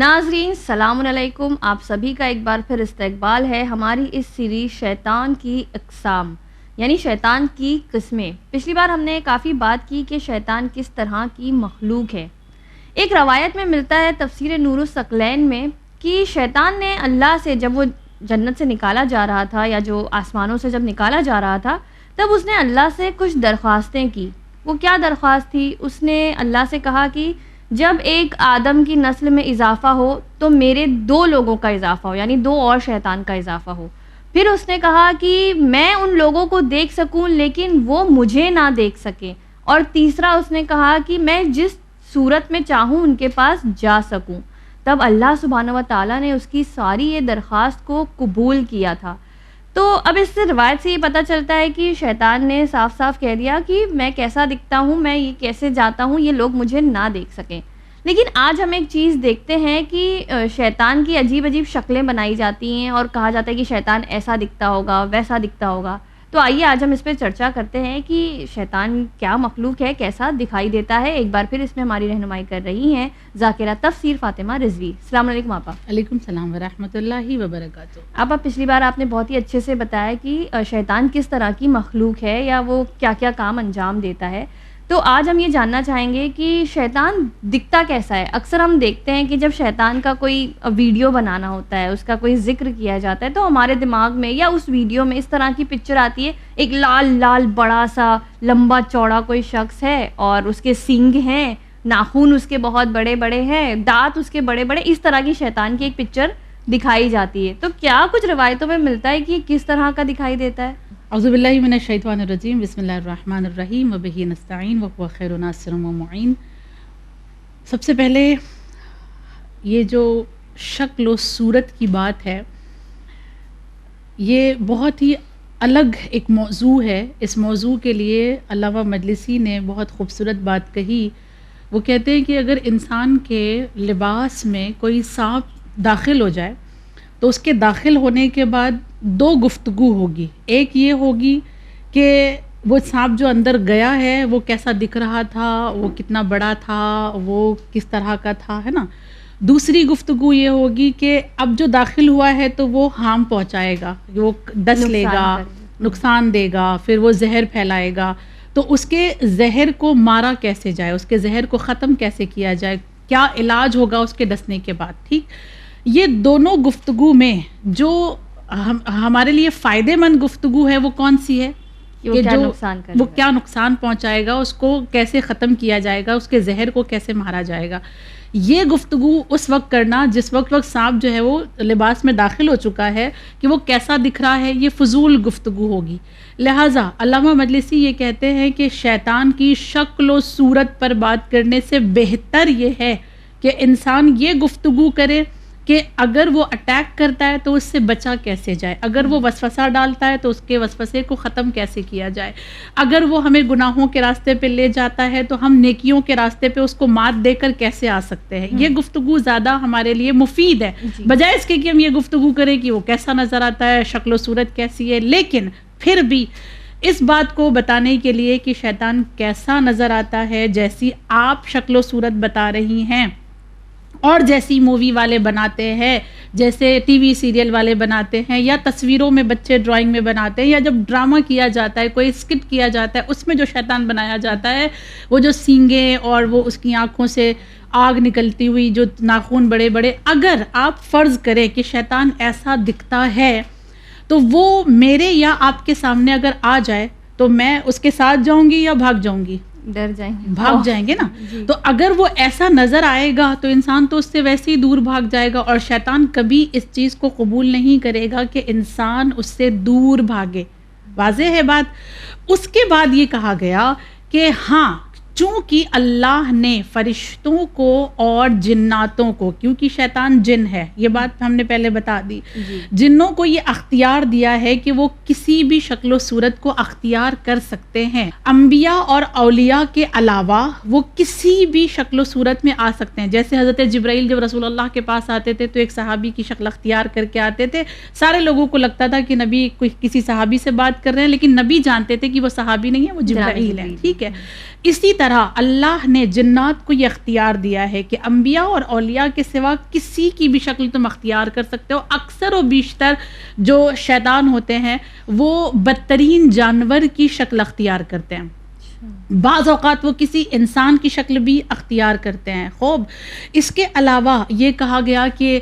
ناظرین السلام علیکم، آپ سبھی کا ایک بار پھر استقبال ہے ہماری اس سیریز شیطان کی اقسام یعنی شیطان کی قسمیں۔ پچھلی بار ہم نے کافی بات کی کہ شیطان کس طرح کی مخلوق ہے۔ ایک روایت میں ملتا ہے تفسیر نور الثقلین میں کہ شیطان نے اللہ سے جب وہ جنت سے نکالا جا رہا تھا یا جو آسمانوں سے جب نکالا جا رہا تھا تب اس نے اللہ سے کچھ درخواستیں کی۔ وہ کیا درخواست تھی؟ اس نے اللہ سے کہا کہ جب ایک آدم کی نسل میں اضافہ ہو تو میرے 2 لوگوں کا اضافہ ہو، یعنی 2 اور شیطان کا اضافہ ہو۔ پھر اس نے کہا کہ میں ان لوگوں کو دیکھ سکوں لیکن وہ مجھے نہ دیکھ سکیں، اور تیسرا اس نے کہا کہ میں جس صورت میں چاہوں ان کے پاس جا سکوں۔ تب اللہ سبحانہ و تعالیٰ نے اس کی ساری یہ درخواست کو قبول کیا تھا۔ تو اب اس سے روایت سے یہ پتہ چلتا ہے کہ شیطان نے صاف صاف کہہ دیا کہ میں کیسا دکھتا ہوں، میں یہ کیسے جاتا ہوں، یہ لوگ مجھے نہ دیکھ سکیں۔ لیکن آج ہم ایک چیز دیکھتے ہیں کہ شیطان کی عجیب عجیب شکلیں بنائی جاتی ہیں اور کہا جاتا ہے کہ شیطان ایسا دکھتا ہوگا، ویسا دکھتا ہوگا۔ تو آئیے آج ہم اس پہ چرچا کرتے ہیں کہ شیطان کیا مخلوق ہے، کیسا دکھائی دیتا ہے۔ ایک بار پھر اس میں ہماری رہنمائی کر رہی ہیں ذاکرہ تفسیر فاطمہ رضوی۔ السلام علیکم آپا۔ علیکم السلام ورحمۃ اللہ وبرکاتہ۔ آپا پچھلی بار آپ نے بہت ہی اچھے سے بتایا کہ شیطان کس طرح کی مخلوق ہے یا وہ کیا کیا کام انجام دیتا ہے۔ تو آج ہم یہ جاننا چاہیں گے کہ شیطان دکھتا کیسا ہے۔ اکثر ہم دیکھتے ہیں کہ جب شیطان کا کوئی ویڈیو بنانا ہوتا ہے، اس کا کوئی ذکر کیا جاتا ہے تو ہمارے دماغ میں یا اس ویڈیو میں اس طرح کی پکچر آتی ہے، ایک لال لال بڑا سا لمبا چوڑا کوئی شخص ہے اور اس کے سینگ ہیں، ناخن اس کے بہت بڑے بڑے ہیں، دانت اس کے بڑے بڑے، اس طرح کی شیطان کی ایک پکچر دکھائی جاتی ہے۔ تو کیا کچھ روایتوں میں ملتا ہے کہ یہ کس طرح کا دکھائی دیتا ہے؟ اعوذ باللہ من الشیطان الرجیم، بسم اللہ الرحمن الرحیم، وبہ نستعین وهو خیر ناصر و معین۔ سب سے پہلے یہ جو شکل و صورت کی بات ہے، یہ بہت ہی الگ ایک موضوع ہے۔ اس موضوع کے لیے علامہ مجلسی نے بہت خوبصورت بات کہی۔ وہ کہتے ہیں کہ اگر انسان کے لباس میں کوئی سانپ داخل ہو جائے تو اس کے داخل ہونے کے بعد 2 گفتگو ہوگی۔ ایک یہ ہوگی کہ وہ سانپ جو اندر گیا ہے وہ کیسا دکھ رہا تھا، وہ کتنا بڑا تھا، وہ کس طرح کا تھا، ہے نا۔ دوسری گفتگو یہ ہوگی کہ اب جو داخل ہوا ہے تو وہ ہارم پہنچائے گا، وہ ڈس لے گا، نقصان دے گا، پھر وہ زہر پھیلائے گا۔ تو اس کے زہر کو مارا کیسے جائے، اس کے زہر کو ختم کیسے کیا جائے، کیا علاج ہوگا اس کے ڈسنے کے بعد۔ ٹھیک، یہ دونوں گفتگو میں جو ہمارے لیے فائدے مند گفتگو ہے وہ کون سی ہے کہ وہ کیا نقصان پہنچائے گا، اس کو کیسے ختم کیا جائے گا، اس کے زہر کو کیسے مارا جائے گا۔ یہ گفتگو اس وقت کرنا جس وقت سانپ جو ہے وہ لباس میں داخل ہو چکا ہے کہ وہ کیسا دکھ رہا ہے، یہ فضول گفتگو ہوگی۔ لہٰذا علامہ مجلسی یہ کہتے ہیں کہ شیطان کی شکل و صورت پر بات کرنے سے بہتر یہ ہے کہ انسان یہ گفتگو کرے کہ اگر وہ اٹیک کرتا ہے تو اس سے بچا کیسے جائے، اگر وہ وسوسہ ڈالتا ہے تو اس کے وسوسے کو ختم کیسے کیا جائے، اگر وہ ہمیں گناہوں کے راستے پہ لے جاتا ہے تو ہم نیکیوں کے راستے پہ اس کو مات دے کر کیسے آ سکتے ہیں۔ یہ گفتگو زیادہ ہمارے لیے مفید ہے بجائے اس کے کہ ہم یہ گفتگو کریں کہ وہ کیسا نظر آتا ہے، شکل و صورت کیسی ہے۔ لیکن پھر بھی اس بات کو بتانے کے لیے کہ شیطان کیسا نظر آتا ہے، جیسی آپ شکل و صورت بتا رہی ہیں اور جیسی مووی والے بناتے ہیں، جیسے ٹی وی سیریل والے بناتے ہیں، یا تصویروں میں بچے ڈرائنگ میں بناتے ہیں، یا جب ڈرامہ کیا جاتا ہے، کوئی اسکٹ کیا جاتا ہے، اس میں جو شیطان بنایا جاتا ہے، وہ جو سینگیں اور وہ اس کی آنکھوں سے آگ نکلتی ہوئی، جو ناخن بڑے بڑے، اگر آپ فرض کریں کہ شیطان ایسا دکھتا ہے تو وہ میرے یا آپ کے سامنے اگر آ جائے تو میں اس کے ساتھ جاؤں گی یا بھاگ جاؤں گی؟ ڈر جائیں گے، بھاگ جائیں گے نا۔ تو اگر وہ ایسا نظر آئے گا تو انسان تو اس سے ویسے ہی دور بھاگ جائے گا، اور شیطان کبھی اس چیز کو قبول نہیں کرے گا کہ انسان اس سے دور بھاگے۔ واضح ہے بات۔ اس کے بعد یہ کہا گیا کہ ہاں، چونکہ اللہ نے فرشتوں کو اور جناتوں کو، کیونکہ شیطان جن ہے، یہ بات ہم نے پہلے بتا دی، جنوں کو یہ اختیار دیا ہے کہ وہ کسی بھی شکل و صورت کو اختیار کر سکتے ہیں۔ انبیاء اور اولیاء کے علاوہ وہ کسی بھی شکل و صورت میں آ سکتے ہیں۔ جیسے حضرت جبرائیل جب رسول اللہ کے پاس آتے تھے تو ایک صحابی کی شکل اختیار کر کے آتے تھے، سارے لوگوں کو لگتا تھا کہ نبی کسی صحابی سے بات کر رہے ہیں، لیکن نبی جانتے تھے کہ وہ صحابی نہیں ہے، وہ جبرائیل ہے۔ ٹھیک ہے، اسی طرح طرح اللہ نے جنات کو یہ اختیار دیا ہے کہ انبیاء اور اولیاء کے سوا کسی کی بھی شکل تم اختیار کر سکتے ہو. اکثر و بیشتر جو شیطان ہوتے ہیں وہ بدترین جانور کی شکل اختیار کرتے ہیں. بعض اوقات وہ کسی انسان کی شکل بھی اختیار کرتے ہیں. خوب اس کے علاوہ یہ کہا گیا کہ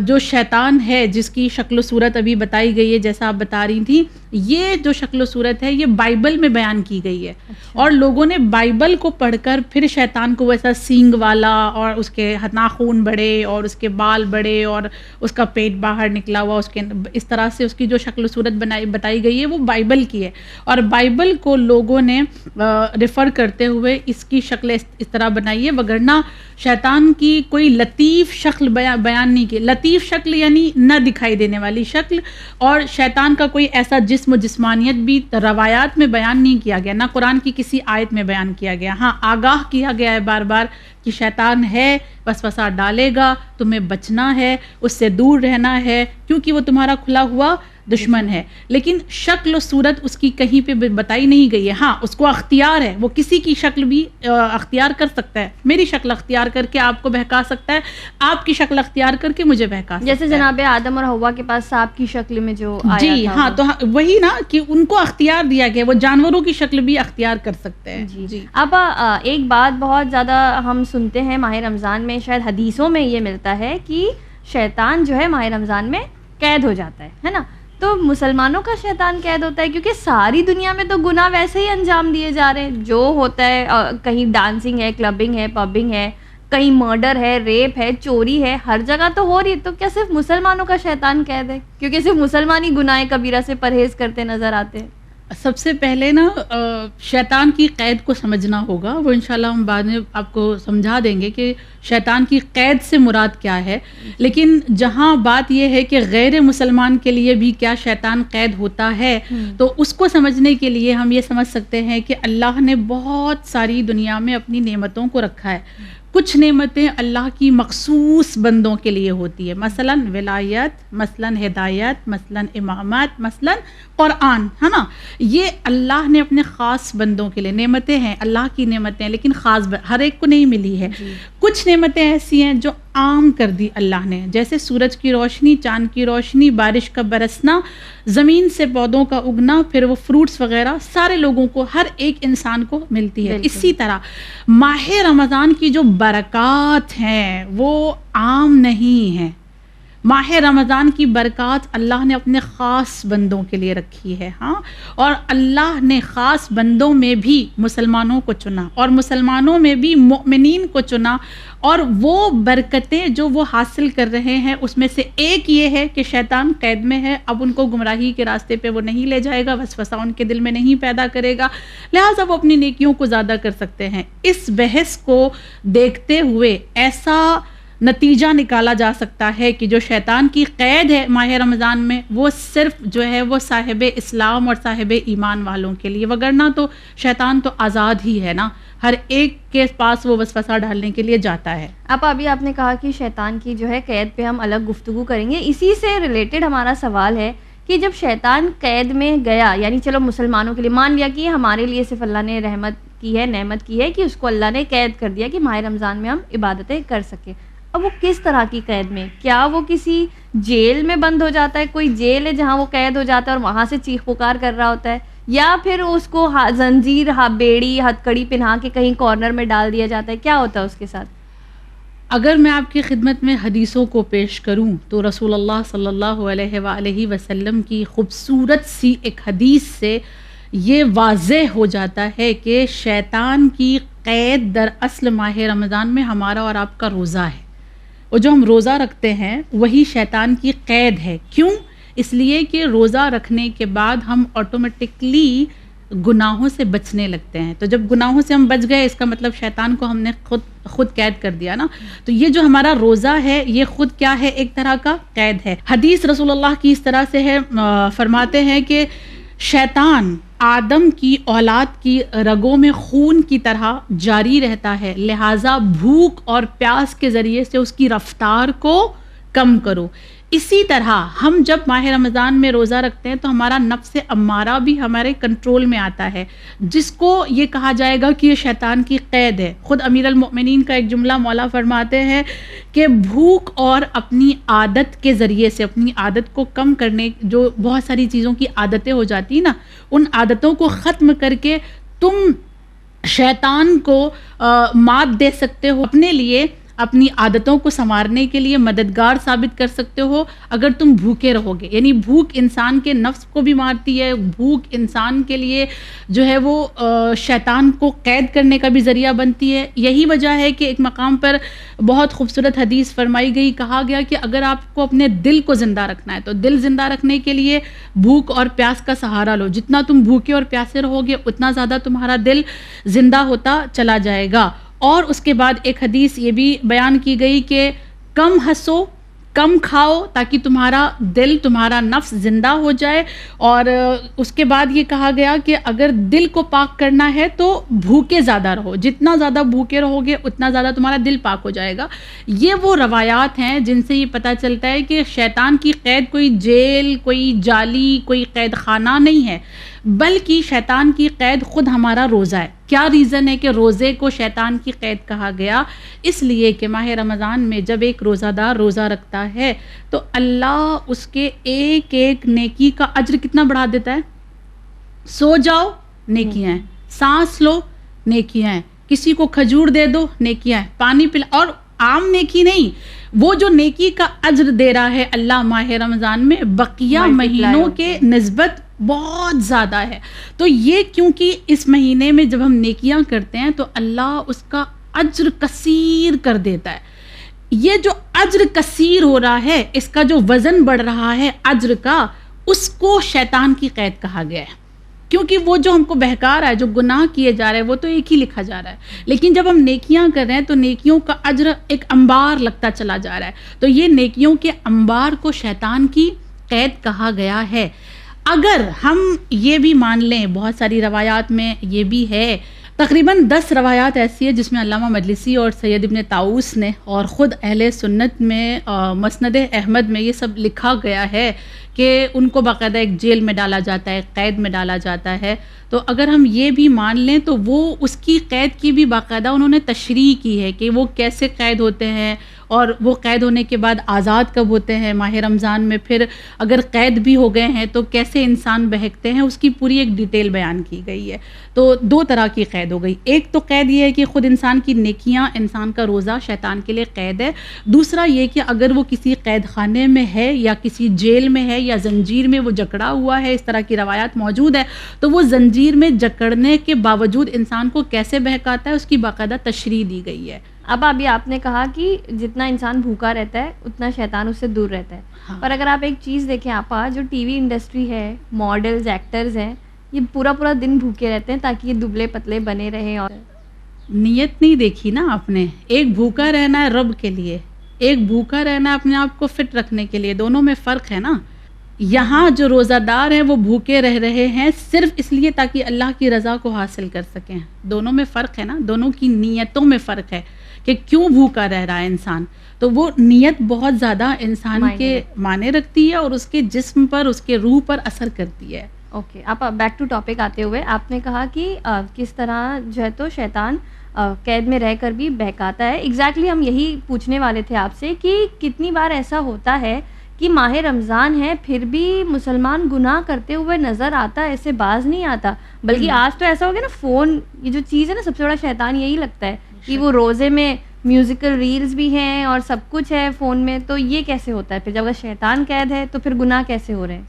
جو شیطان ہے جس کی شکل و صورت ابھی بتائی گئی ہے جیسا آپ بتا رہی تھیں, یہ جو شکل و صورت ہے یہ بائبل میں بیان کی گئی ہے. اور لوگوں نے بائبل کو پڑھ کر پھر شیطان کو ویسا سینگ والا اور اس کے ناخون بڑے اور اس کے بال بڑے اور اس کا پیٹ باہر نکلا ہوا, اس کے اس طرح سے اس کی جو شکل و صورت بتائی گئی ہے وہ بائبل کی ہے. اور بائبل کو لوگوں نے ریفر کرتے ہوئے اس کی شکل اس طرح بنائی ہے, وگرنہ شیطان کی کوئی لطیف شکل بیان نہیں کی. لطیف شکل یعنی نہ دکھائی دینے والی شکل, اور شیطان کا کوئی ایسا جسم و جسمانیت بھی روایات میں بیان نہیں کیا گیا, نہ قرآن کی کسی آیت میں بیان کیا گیا. ہاں آگاہ کیا گیا ہے بار بار کہ شیطان ہے, وسوسہ ڈالے گا, تمہیں بچنا ہے, اس سے دور رہنا ہے کیونکہ وہ تمہارا کھلا ہوا دشمن ہے. لیکن شکل و صورت اس کی کہیں پہ بتائی نہیں گئی ہے. ہاں اس کو اختیار ہے, وہ کسی کی شکل بھی اختیار کر سکتا ہے. میری شکل اختیار کر کے آپ کو بہکا سکتا ہے, آپ کی شکل اختیار کر کے مجھے بہکا سکتا ہے. جیسے جناب آدم اور حوا کے پاس سانپ کی شکل میں جو آیا جی تھا. ہاں, تو وہی نا کہ ان کو اختیار دیا گیا, وہ جانوروں کی شکل بھی اختیار کر سکتے ہیں. جی اب ایک بات بہت زیادہ ہم سنتے ہیں ماہ رمضان میں, شاید حدیثوں میں یہ ملتا ہے کہ شیطان جو ہے ماہ رمضان میں قید ہو جاتا ہے نا. تو مسلمانوں کا شیطان قید ہوتا ہے کیونکہ ساری دنیا میں تو گناہ ویسے ہی انجام دیے جا رہے ہیں. جو ہوتا ہے کہیں ڈانسنگ ہے, کلبنگ ہے, پبنگ ہے, کہیں مرڈر ہے, ریپ ہے, چوری ہے, ہر جگہ تو ہو رہی ہے. تو کیا صرف مسلمانوں کا شیطان قید ہے کیونکہ صرف مسلمان ہی گناہ کبیرہ سے پرہیز کرتے نظر آتے ہیں؟ سب سے پہلے نا شیطان کی قید کو سمجھنا ہوگا. وہ انشاءاللہ ہم بعد میں آپ کو سمجھا دیں گے کہ شیطان کی قید سے مراد کیا ہے. لیکن جہاں بات یہ ہے کہ غیر مسلمان کے لیے بھی کیا شیطان قید ہوتا ہے, تو اس کو سمجھنے کے لیے ہم یہ سمجھ سکتے ہیں کہ اللہ نے بہت ساری دنیا میں اپنی نعمتوں کو رکھا ہے. کچھ نعمتیں اللہ کی مخصوص بندوں کے لیے ہوتی ہے, مثلا ولایت, مثلا ہدایت, مثلا امامت, مثلا قرآن, ہے نا. یہ اللہ نے اپنے خاص بندوں کے لیے نعمتیں ہیں, اللہ کی نعمتیں ہیں, لیکن خاص ہر ایک کو نہیں ملی ہے. کچھ نعمتیں ایسی ہیں جو عام کر دی اللہ نے, جیسے سورج کی روشنی, چاند کی روشنی, بارش کا برسنا, زمین سے پودوں کا اگنا, پھر وہ فروٹس وغیرہ سارے لوگوں کو, ہر ایک انسان کو ملتی ہے. اسی طرح ماہ رمضان کی جو برکات ہیں وہ عام نہیں ہیں. ماہ رمضان کی برکات اللہ نے اپنے خاص بندوں کے لیے رکھی ہے. ہاں, اور اللہ نے خاص بندوں میں بھی مسلمانوں کو چنا, اور مسلمانوں میں بھی مؤمنین کو چنا, اور وہ برکتیں جو وہ حاصل کر رہے ہیں اس میں سے ایک یہ ہے کہ شیطان قید میں ہے. اب ان کو گمراہی کے راستے پہ وہ نہیں لے جائے گا, وسوسہ ان کے دل میں نہیں پیدا کرے گا, لہٰذا وہ اپنی نیکیوں کو زیادہ کر سکتے ہیں. اس بحث کو دیکھتے ہوئے ایسا نتیجہ نکالا جا سکتا ہے کہ جو شیطان کی قید ہے ماہ رمضان میں وہ صرف جو ہے وہ صاحب اسلام اور صاحب ایمان والوں کے لیے, وگرنہ تو شیطان تو آزاد ہی ہے نا, ہر ایک کے پاس وہ وسوسہ ڈالنے کے لیے جاتا ہے. ابھی آپ نے کہا کہ شیطان کی جو ہے قید پہ ہم الگ گفتگو کریں گے. اسی سے ریلیٹڈ ہمارا سوال ہے کہ جب شیطان قید میں گیا, یعنی چلو مسلمانوں کے لیے مان لیا کہ ہمارے لیے صرف اللہ نے رحمت کی ہے, نعمت کی ہے کہ اس کو اللہ نے قید کر دیا کہ ماہ رمضان میں ہم عبادتیں کر سکیں. اب وہ کس طرح کی قید میں, کیا وہ کسی جیل میں بند ہو جاتا ہے, کوئی جیل ہے جہاں وہ قید ہو جاتا ہے اور وہاں سے چیخ پکار کر رہا ہوتا ہے, یا پھر اس کو زنجیر, بیڑی, ہتھ کڑی پہنا کے کہیں کارنر میں ڈال دیا جاتا ہے, کیا ہوتا ہے اس کے ساتھ؟ اگر میں آپ کی خدمت میں حدیثوں کو پیش کروں تو رسول اللہ صلی اللہ علیہ وآلہ وسلم کی خوبصورت سی ایک حدیث سے یہ واضح ہو جاتا ہے کہ شیطان کی قید در اصل ماہ رمضان میں ہمارا اور آپ کا روزہ ہے. اور جو ہم روزہ رکھتے ہیں وہی شیطان کی قید ہے. کیوں؟ اس لیے کہ روزہ رکھنے کے بعد ہم آٹومیٹکلی گناہوں سے بچنے لگتے ہیں. تو جب گناہوں سے ہم بچ گئے اس کا مطلب شیطان کو ہم نے خود قید کر دیا نا. تو یہ جو ہمارا روزہ ہے یہ خود کیا ہے, ایک طرح کا قید ہے. حدیث رسول اللہ کی اس طرح سے ہے, فرماتے ہیں کہ شیطان آدم کی اولاد کی رگوں میں خون کی طرح جاری رہتا ہے, لہٰذا بھوک اور پیاس کے ذریعے سے اس کی رفتار کو کم کرو. اسی طرح ہم جب ماہ رمضان میں روزہ رکھتے ہیں تو ہمارا نفس امارہ بھی ہمارے کنٹرول میں آتا ہے، جس کو یہ کہا جائے گا کہ یہ شیطان کی قید ہے۔ خود امیر المؤمنین کا ایک جملہ مولا فرماتے ہیں کہ بھوک اور اپنی عادت کے ذریعے سے، اپنی عادت کو کم کرنے، جو بہت ساری چیزوں کی عادتیں ہو جاتی ہیں نا، ان عادتوں کو ختم کر کے تم شیطان کو مات دے سکتے ہو، اپنے لیے اپنی عادتوں کو سنوارنے کے لیے مددگار ثابت کر سکتے ہو اگر تم بھوکے رہو گے۔ یعنی بھوک انسان کے نفس کو بھی مارتی ہے، بھوک انسان کے لیے جو ہے وہ شیطان کو قید کرنے کا بھی ذریعہ بنتی ہے۔ یہی وجہ ہے کہ ایک مقام پر بہت خوبصورت حدیث فرمائی گئی، کہا گیا کہ اگر آپ کو اپنے دل کو زندہ رکھنا ہے تو دل زندہ رکھنے کے لیے بھوک اور پیاس کا سہارا لو۔ جتنا تم بھوکے اور پیاسے رہو گے اتنا زیادہ تمہارا دل زندہ ہوتا چلا جائے گا۔ اور اس کے بعد ایک حدیث یہ بھی بیان کی گئی کہ کم ہنسو، کم کھاؤ تاکہ تمہارا دل، تمہارا نفس زندہ ہو جائے۔ اور اس کے بعد یہ کہا گیا کہ اگر دل کو پاک کرنا ہے تو بھوکے زیادہ رہو، جتنا زیادہ بھوکے رہو گے اتنا زیادہ تمہارا دل پاک ہو جائے گا۔ یہ وہ روایات ہیں جن سے یہ پتہ چلتا ہے کہ شیطان کی قید کوئی جیل، کوئی جالی، کوئی قید خانہ نہیں ہے، بلکہ شیطان کی قید خود ہمارا روزہ ہے۔ کیا ریزن ہے کہ روزے کو شیطان کی قید کہا گیا؟ اس لیے کہ ماہ رمضان میں جب ایک روزہ دار روزہ رکھتا ہے تو اللہ اس کے ایک ایک نیکی کا اجر کتنا بڑھا دیتا ہے۔ سو جاؤ، نیکیاں ہیں، سانس لو، نیکیاں ہیں، کسی کو کھجور دے دو، نیکیاں ہیں، پانی پلا، اور عام نیکی نہیں، وہ جو نیکی کا اجر دے رہا ہے اللہ ماہ رمضان میں بقیہ مہینوں کے نسبت بہت زیادہ ہے۔ تو یہ کیونکہ اس مہینے میں جب ہم نیکیاں کرتے ہیں تو اللہ اس کا اجر کثیر کر دیتا ہے۔ یہ جو اجر کثیر ہو رہا ہے، اس کا جو وزن بڑھ رہا ہے اجر کا، اس کو شیطان کی قید کہا گیا ہے، کیونکہ وہ جو ہم کو بہکا رہا ہے، جو گناہ کیے جا رہے ہیں، وہ تو ایک ہی لکھا جا رہا ہے، لیکن جب ہم نیکیاں کر رہے ہیں تو نیکیوں کا اجر ایک انبار لگتا چلا جا رہا ہے۔ تو یہ نیکیوں کے انبار کو شیطان کی قید کہا گیا ہے۔ اگر ہم یہ بھی مان لیں، بہت ساری روایات میں یہ بھی ہے، تقریباً 10 روایات ایسی ہے جس میں علامہ مجلسی اور سید ابن طاؤس نے اور خود اہل سنت میں مسند احمد میں یہ سب لکھا گیا ہے کہ ان کو باقاعدہ ایک جیل میں ڈالا جاتا ہے، قید میں ڈالا جاتا ہے۔ تو اگر ہم یہ بھی مان لیں تو وہ اس کی قید کی بھی باقاعدہ انہوں نے تشریح کی ہے کہ وہ کیسے قید ہوتے ہیں اور وہ قید ہونے کے بعد آزاد کب ہوتے ہیں ماہ رمضان میں، پھر اگر قید بھی ہو گئے ہیں تو کیسے انسان بہکتے ہیں، اس کی پوری ایک ڈیٹیل بیان کی گئی ہے۔ تو 2 طرح کی قید ہو گئی، ایک تو قید یہ ہے کہ خود انسان کی نیکیاں، انسان کا روزہ شیطان کے لیے قید ہے، دوسرا یہ کہ اگر وہ کسی قید خانے میں ہے یا کسی جیل میں ہے یا زنجیر میں وہ جکڑا ہوا ہے، اس طرح کی روایات موجود ہے، تو وہ زنجیر میں جکڑنے کے باوجود انسان کو کیسے بہکاتا ہے، اس کی باقاعدہ تشریح دی گئی ہے۔ اب ابھی آپ نے کہا کہ جتنا انسان بھوکا رہتا ہے اتنا شیطان اس سے دور رہتا ہے، ہاں۔ پر اگر آپ ایک چیز دیکھیں آپا، جو ٹی وی انڈسٹری ہے، ماڈلز، ایکٹرز ہیں، یہ پورا دن بھوکے رہتے ہیں تاکہ یہ دبلے پتلے بنے رہیں۔ اور نیت نہیں دیکھی نا آپ نے، ایک بھوکا رہنا ہے رب کے لیے، ایک بھوکا رہنا ہے اپنے آپ کو فٹ رکھنے کے لیے، دونوں میں فرق ہے نا۔ یہاں جو روزہ دار ہیں وہ بھوکے رہ رہے ہیں صرف اس لیے تاکہ اللہ کی رضا کو حاصل کر سکیں، دونوں میں فرق ہے نا، دونوں کی نیتوں میں فرق ہے کہ کیوں بھوکا رہ رہا ہے انسان۔ تو وہ نیت بہت زیادہ انسان کے معنی رکھتی ہے اور اس کے جسم پر، اس کے روح پر اثر کرتی ہے۔ اوکے، آپ بیک ٹو ٹاپک آتے ہوئے آپ نے کہا کہ کس طرح جو ہے تو شیطان قید میں رہ کر بھی بہکاتا ہے۔ ایگزیکٹلی ہم یہی پوچھنے والے تھے آپ سے کہ کتنی بار ایسا ہوتا ہے کہ ماہ رمضان ہے پھر بھی مسلمان گناہ کرتے ہوئے نظر آتا ہے، ایسے باز نہیں آتا، بلکہ آج تو ایسا ہو گیا نا، فون یہ جو چیز ہے نا، سب سے بڑا شیطان یہی لگتا ہے کہ وہ روزے میں میوزیکل ریلز بھی ہیں اور سب کچھ ہے فون میں، تو یہ کیسے ہوتا ہے پھر جب اگر شیطان قید ہے تو پھر گناہ کیسے ہو رہے ہیں؟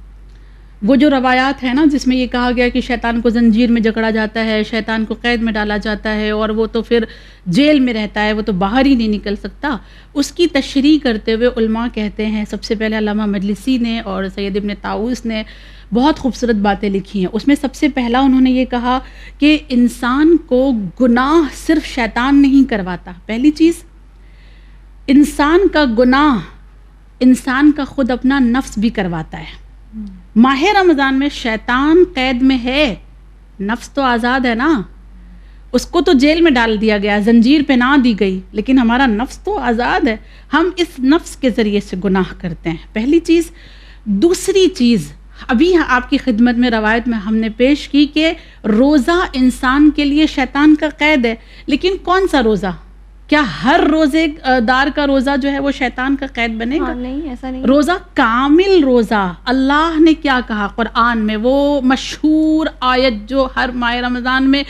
وہ جو روایات ہیں نا جس میں یہ کہا گیا کہ شیطان کو زنجیر میں جکڑا جاتا ہے، شیطان کو قید میں ڈالا جاتا ہے اور وہ تو پھر جیل میں رہتا ہے، وہ تو باہر ہی نہیں نکل سکتا، اس کی تشریح کرتے ہوئے علماء کہتے ہیں، سب سے پہلے علامہ مجلسی نے اور سید ابن طاؤس نے بہت خوبصورت باتیں لکھی ہیں۔ اس میں سب سے پہلا انہوں نے یہ کہا کہ انسان کو گناہ صرف شیطان نہیں کرواتا، پہلی چیز انسان کا گناہ انسان کا خود اپنا نفس بھی کرواتا ہے۔ ماہ رمضان میں شیطان قید میں ہے، نفس تو آزاد ہے نا، اس کو تو جیل میں ڈال دیا گیا, زنجیر پہنا دی گئی, لیکن ہمارا نفس تو آزاد ہے. ہم اس نفس کے ذریعے سے گناہ کرتے ہیں, پہلی چیز. دوسری چیز, ابھی آپ کی خدمت میں روایت میں ہم نے پیش کی کہ روزہ انسان کے لیے شیطان کا قید ہے, لیکن کون سا روزہ؟ کیا ہر روزے دار کا روزہ جو ہے وہ شیطان کا قید بنے گا؟ نہیں, ایسا نہیں. روزہ کامل روزہ, اللہ نے کیا کہا قرآن میں, وہ مشہور آیت جو ہر ماہ رمضان میں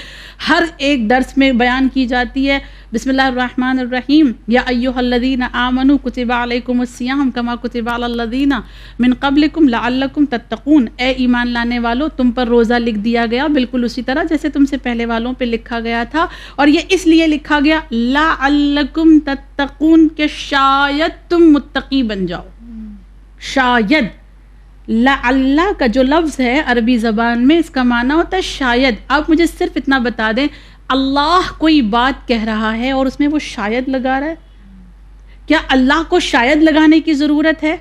ہر ایک درس میں بیان کی جاتی ہے, بسم اللہ الرحمن الرحیم, یا ایھا الذین آمنوا کتب علیکم الصیام کما کتب علی الذین من قبلکم لعلکم تتقون, اے ایمان لانے والو تم پر روزہ لکھ دیا گیا بالکل اسی طرح جیسے تم سے پہلے والوں پہ لکھا گیا تھا, اور یہ اس لیے لکھا گیا لعلکم تتقون کہ شاید تم متقی بن جاؤ. شاید, لعل کا جو لفظ ہے عربی زبان میں اس کا معنی ہوتا ہے شاید. آپ مجھے صرف اتنا بتا دیں, اللہ کوئی بات کہہ رہا ہے اور اس میں وہ شاید لگا رہا ہے؟ کیا اللہ کو شاید لگانے کی ضرورت ہے؟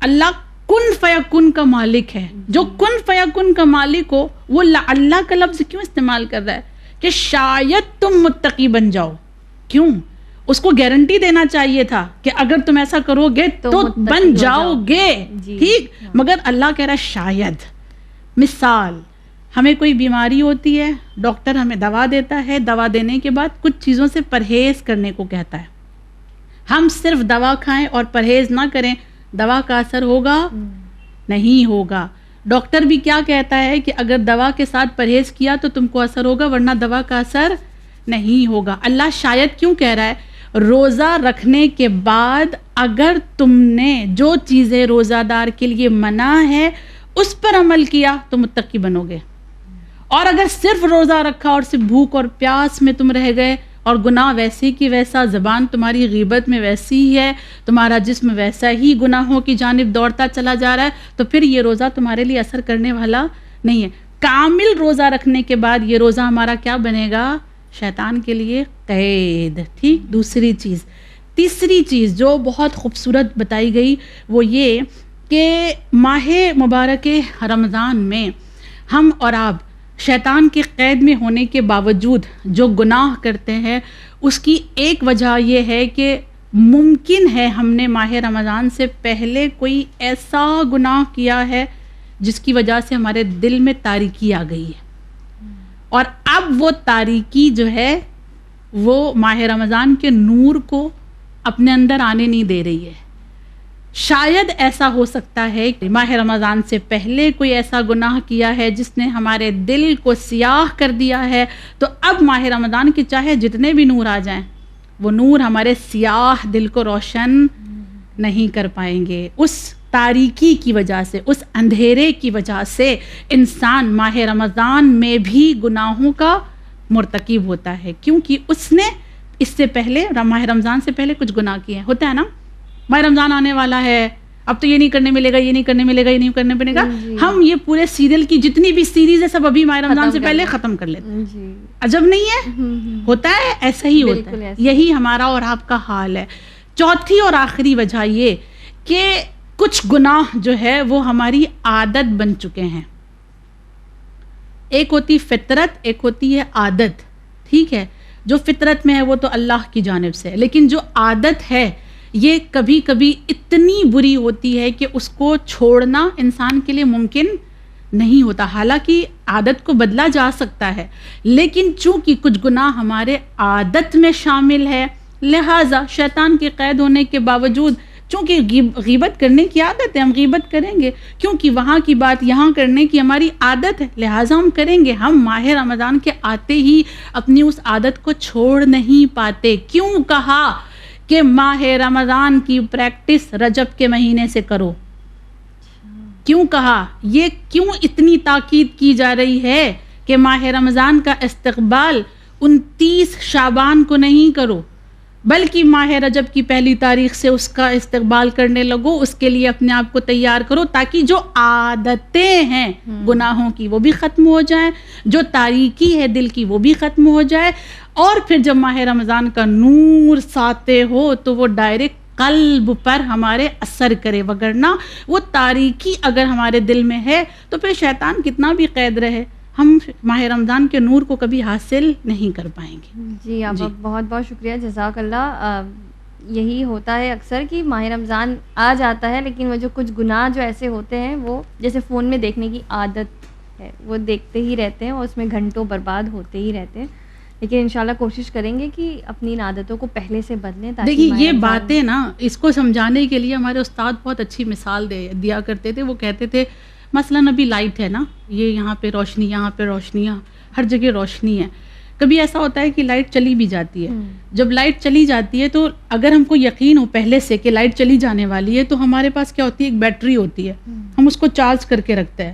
اللہ کن فیکن کا مالک ہے. جو کن فیکن کا مالک ہو وہ لعل کا لفظ کیوں استعمال کر رہا ہے کہ شاید تم متقی بن جاؤ؟ کیوں؟ اس کو گارنٹی دینا چاہیے تھا کہ اگر تم ایسا کرو گے تو بن جاؤ گے. ٹھیک, مگر اللہ کہہ رہا ہے شاید. مثال, ہمیں کوئی بیماری ہوتی ہے, ڈاکٹر ہمیں دوا دیتا ہے, دوا دینے کے بعد کچھ چیزوں سے پرہیز کرنے کو کہتا ہے. ہم صرف دوا کھائیں اور پرہیز نہ کریں, دوا کا اثر ہوگا؟ نہیں ہوگا. ڈاکٹر بھی کیا کہتا ہے کہ اگر دوا کے ساتھ پرہیز کیا تو تم کو اثر ہوگا, ورنہ دوا کا اثر نہیں ہوگا. اللہ شاید کیوں کہہ رہا ہے؟ روزہ رکھنے کے بعد اگر تم نے جو چیزیں روزہ دار کے لیے منع ہے اس پر عمل کیا تو متقی بنو گے, اور اگر صرف روزہ رکھا اور صرف بھوک اور پیاس میں تم رہ گئے اور گناہ ویسے کی ویسا, زبان تمہاری غیبت میں ویسی ہی ہے, تمہارا جسم ویسا ہی گناہوں کی جانب دوڑتا چلا جا رہا ہے, تو پھر یہ روزہ تمہارے لیے اثر کرنے والا نہیں ہے. کامل روزہ رکھنے کے بعد یہ روزہ ہمارا کیا بنے گا؟ شیطان کے لیے قید. ٹھیک, دوسری چیز. تیسری چیز جو بہت خوبصورت بتائی گئی وہ یہ کہ ماہ مبارک رمضان میں ہم اور آپ شیطان کے قید میں ہونے کے باوجود جو گناہ کرتے ہیں, اس کی ایک وجہ یہ ہے کہ ممکن ہے ہم نے ماہ رمضان سے پہلے کوئی ایسا گناہ کیا ہے جس کی وجہ سے ہمارے دل میں تاریکی آ گئی ہے, اور اب وہ تاریکی جو ہے وہ ماہ رمضان کے نور کو اپنے اندر آنے نہیں دے رہی ہے. شاید ایسا ہو سکتا ہے کہ ماہ رمضان سے پہلے کوئی ایسا گناہ کیا ہے جس نے ہمارے دل کو سیاہ کر دیا ہے, تو اب ماہ رمضان کے چاہے جتنے بھی نور آ جائیں وہ نور ہمارے سیاہ دل کو روشن نہیں کر پائیں گے. اس تاریکی کی وجہ سے, اس اندھیرے کی وجہ سے انسان ماہ رمضان میں بھی گناہوں کا مرتکب ہوتا ہے, کیونکہ اس نے اس سے پہلے ماہ رمضان سے پہلے کچھ گناہ کیے ہیں. ہوتا ہے نا, ماہ رمضان آنے والا ہے, اب تو یہ نہیں کرنے ملے گا, یہ نہیں کرنے ملے گا, یہ نہیں کرنے ملے گا. ہم یہ پورے سیریل کی جتنی بھی سیریز ہے سب ابھی ماہ رمضان سے پہلے ختم کر لیتے ہیں. عجب نہیں ہے؟ ہوتا ہے, ایسا ہی ہوتا ہے. یہی ہمارا اور آپ کا حال ہے. چوتھی اور آخری وجہ یہ کہ کچھ گناہ جو ہے وہ ہماری عادت بن چکے ہیں. ایک ہوتی فطرت, ایک ہوتی ہے عادت. ٹھیک ہے, جو فطرت میں ہے وہ تو اللہ کی جانب سے ہے, لیکن جو عادت ہے یہ کبھی کبھی اتنی بری ہوتی ہے کہ اس کو چھوڑنا انسان کے لیے ممکن نہیں ہوتا. حالانکہ عادت کو بدلا جا سکتا ہے, لیکن چونکہ کچھ گناہ ہمارے عادت میں شامل ہے, لہٰذا شیطان کے قید ہونے کے باوجود, چونکہ غیبت کرنے کی عادت ہے, ہم غیبت کریں گے, کیونکہ وہاں کی بات یہاں کرنے کی ہماری عادت ہے, لہٰذا ہم کریں گے. ہم ماہ رمضان کے آتے ہی اپنی اس عادت کو چھوڑ نہیں پاتے. کیوں کہا کہ ماہ رمضان کی پریکٹس رجب کے مہینے سے کرو؟ کیوں کہا؟ یہ کیوں اتنی تاکید کی جا رہی ہے کہ ماہ رمضان کا استقبال 29 شعبان کو نہیں کرو, بلکہ ماہ رجب کی پہلی تاریخ سے اس کا استقبال کرنے لگو. اس کے لیے اپنے آپ کو تیار کرو تاکہ جو عادتیں ہیں گناہوں کی وہ بھی ختم ہو جائیں, جو تاریکی ہے دل کی وہ بھی ختم ہو جائے, اور پھر جب ماہ رمضان کا نور ساتے ہو تو وہ ڈائریکٹ قلب پر ہمارے اثر کرے. وگرنہ وہ تاریکی اگر ہمارے دل میں ہے تو پھر شیطان کتنا بھی قید رہے, ہم ماہ رمضان کے نور کو کبھی حاصل نہیں کر پائیں گے. جی آپ بہت بہت شکریہ، جزاک اللہ. یہی ہوتا ہے اکثر کہ ماہ رمضان آ جاتا ہے لیکن وہ جو کچھ گناہ جو ایسے ہوتے ہیں وہ جیسے فون میں دیکھنے کی عادت ہے، وہ دیکھتے ہی رہتے ہیں اور اس میں گھنٹوں برباد ہوتے ہی رہتے ہیں. لیکن انشاءاللہ کوشش کریں گے کہ اپنی ان عادتوں کو پہلے سے بدلیں. دیکھیے یہ باتیں نا اس کو سمجھانے کے لیے ہمارے استاد بہت اچھی مثال دیا کرتے تھے. وہ کہتے تھے مثلاً ابھی لائٹ ہے نا، یہ یہاں پہ روشنی، یہاں پہ روشنیاں، ہر جگہ روشنی ہے. کبھی ایسا ہوتا ہے کہ لائٹ چلی بھی جاتی ہے. جب لائٹ چلی جاتی ہے تو اگر ہم کو یقین ہو پہلے سے کہ لائٹ چلی جانے والی ہے تو ہمارے پاس کیا ہوتی ہے، ایک بیٹری ہوتی ہے، ہم اس کو چارج کر کے رکھتے ہیں.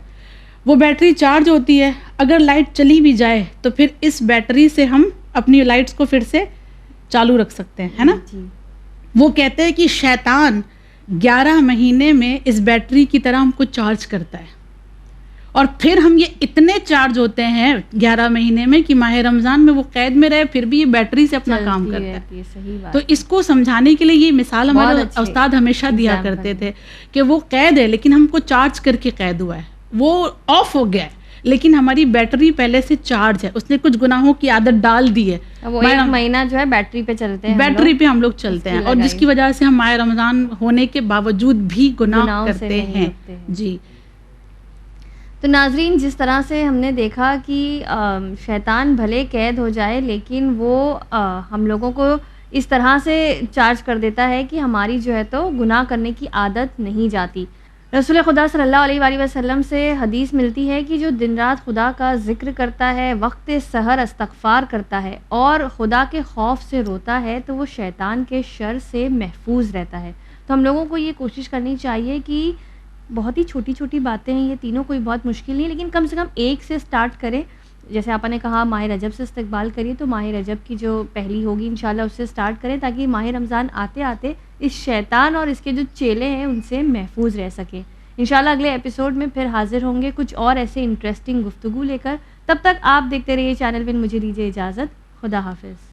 وہ بیٹری چارج ہوتی ہے، اگر لائٹ چلی بھی جائے تو پھر اس بیٹری سے ہم اپنی لائٹس کو پھر سے چالو رکھ سکتے ہیں، ہے نا. وہ کہتے ہیں کہ شیطان 11 مہینے میں اس بیٹری کی طرح ہم کو چارج کرتا ہے اور پھر ہم یہ اتنے چارج ہوتے ہیں 11 مہینے میں کہ ماہ رمضان میں وہ قید میں رہے پھر بھی یہ بیٹری سے اپنا کام کرتا ہے. تو اس کو سمجھانے کے لیے یہ مثال ہمارے استاد ہمیشہ دیا کرتے تھے کہ وہ قید ہے لیکن ہم کو چارج کر کے قید ہوا ہے. وہ آف ہو گیا ہے لیکن ہماری بیٹری پہلے سے چارج ہے، اس نے کچھ گناہوں کی عادت ڈال دی ہے. وہ ایک مہینہ جو ہے بیٹری پہ چلتے ہیں، بیٹری پہ ہم لوگ چلتے ہیں اور جس کی وجہ سے ہم ماہ رمضان ہونے کے باوجود بھی گناہ کرتے ہیں. جی تو ناظرین، جس طرح سے ہم نے دیکھا کہ شیطان بھلے قید ہو جائے لیکن وہ ہم لوگوں کو اس طرح سے چارج کر دیتا ہے کہ ہماری جو ہے تو گناہ کرنے کی عادت نہیں جاتی. رسول خدا صلی اللہ علیہ وآلہ وسلم سے حدیث ملتی ہے کہ جو دن رات خدا کا ذکر کرتا ہے، وقت سحر استغفار کرتا ہے اور خدا کے خوف سے روتا ہے تو وہ شیطان کے شر سے محفوظ رہتا ہے. تو ہم لوگوں کو یہ کوشش کرنی چاہیے کہ بہت ہی چھوٹی چھوٹی باتیں ہیں، یہ تینوں کوئی بہت مشکل نہیں، لیکن کم سے کم ایک سے سٹارٹ کریں. جیسے آپ نے کہا ماہ رجب سے استقبال کریے، تو ماہ رجب کی جو پہلی ہوگی انشاءاللہ اس سے سٹارٹ کریں تاکہ ماہ رمضان آتے آتے اس شیطان اور اس کے جو چیلے ہیں ان سے محفوظ رہ سکیں. انشاءاللہ اگلے ایپیسوڈ میں پھر حاضر ہوں گے کچھ اور ایسے انٹرسٹنگ گفتگو لے کر. تب تک آپ دیکھتے رہیے چینل ون. مجھے دیجیے اجازت. خدا حافظ.